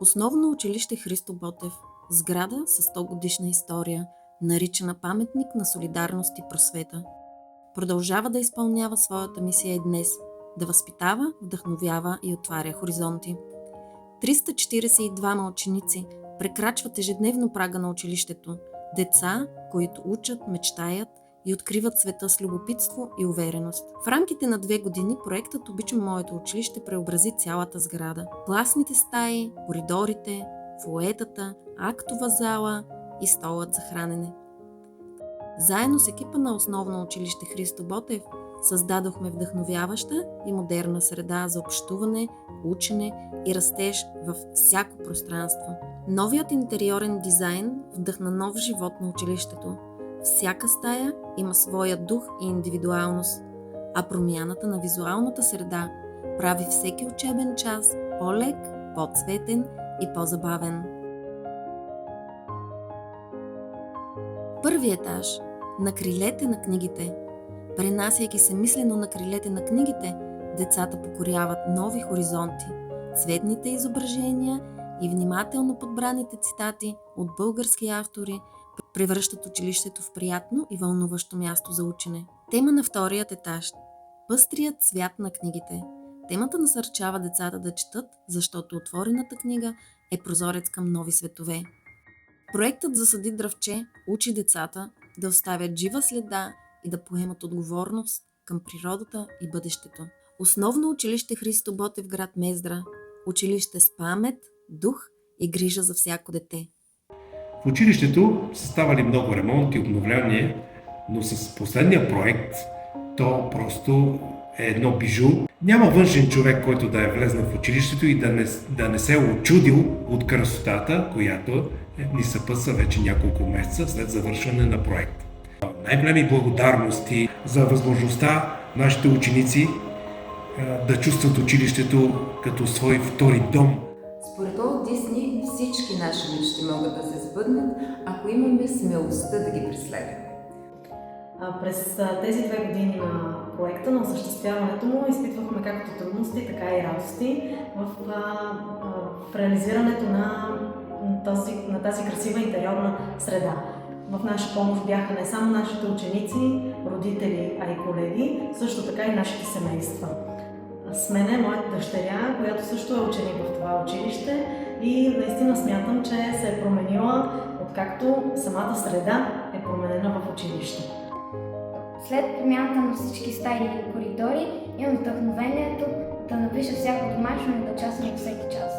Основно училище Христо Ботев, сграда с 100 годишна история, наричана паметник на солидарност и просвета. Продължава да изпълнява своята мисия и днес – да възпитава, вдъхновява и отваря хоризонти. 342 ученици прекрачват ежедневно прага на училището. Деца, които учат, мечтаят и откриват света с любопитство и увереност. В рамките на 2 години проектът "Обичам моето училище" преобрази цялата сграда. Класните стаи, коридорите, фоетата, актова зала и столът за хранене. Заедно с екипа на Основно училище Христо Ботев създадохме вдъхновяваща и модерна среда за общуване, учене и растеж във всяко пространство. Новият интериорен дизайн вдъхна нов живот на училището. Всяка стая има своя дух и индивидуалност, а промяната на визуалната среда прави всеки учебен час по-лек, по-цветен и по-забавен. Първи етаж – на крилете на книгите. Пренасяйки се мислено на крилете на книгите, децата покоряват нови хоризонти. Цветните изображения и внимателно подбраните цитати от български автори превръщат училището в приятно и вълнуващо място за учене. Тема на вторият етаж – пъстрият цвят на книгите. Темата насърчава децата да четат, защото отворената книга е прозорец към нови светове. Проектът "Засади дръвче" учи децата да оставят жива следа и да поемат отговорност към природата и бъдещето. Основно училище Христо Ботев, град Мездра. Училище с памет, дух и грижа за всяко дете. В училището са ставали много ремонти и обновления, но с последния проект то просто е едно бижу. Няма външен човек, който да е влезнал в училището и да не се е очудил от красотата, която ни съпътства вече няколко месеца след завършване на проект. Най-големи благодарности за възможността нашите ученици да чувстват училището като свой втори дом. Според Уолт Дисни всички наши мечти могат да се сбъднат, ако имаме смелостта да ги преследваме. През тези 2 години на проекта, на осъществяването му, изпитвахме както трудности, така и радости в реализирането на тази красива интериорна среда. В наша помощ бяха не само нашите ученици, родители, а и колеги, също така и нашите семейства. С мен е моята дъщеря, която също е ученик в това училище и наистина смятам, че се е променила, откакто самата среда е променена в училище. След промяната на всички стаи и коридори имам вдъхновението да напиша всяко домашно и да участвам всеки час.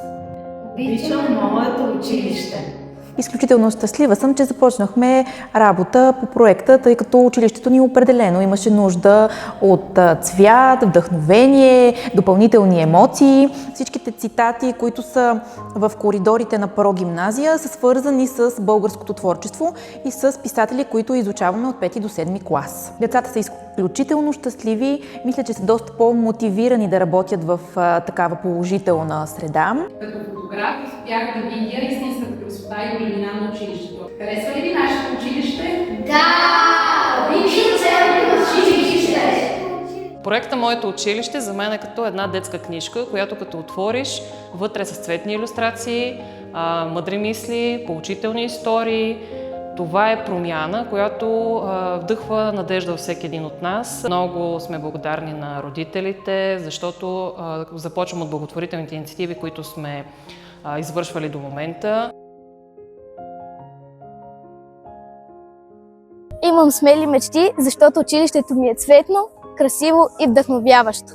Обичам моето училище! Изключително щастлива съм, че започнахме работа по проекта, тъй като училището ни определено имаше нужда от цвят, вдъхновение, допълнителни емоции. Всичките цитати, които са в коридорите на Прогимназия, са свързани с българското творчество и с писатели, които изучаваме от 5 до 7 клас. Децата са изключително щастливи, мисля, че са доста по-мотивирани да работят в такава положителна среда. Като фотограф успях да видя истинската красота и големина на училището. Харесва ли ви нашето училище? Да! Обичам училище! Проекта "Моето училище" за мен е като една детска книжка, която като отвориш, вътре с цветни илюстрации, мъдри мисли, поучителни истории. Това е промяна, която вдъхва надежда във всеки един от нас. Много сме благодарни на родителите, защото започвам от благотворителните инициативи, които сме извършвали до момента. Имам смели мечти, защото училището ми е цветно, красиво и вдъхновяващо.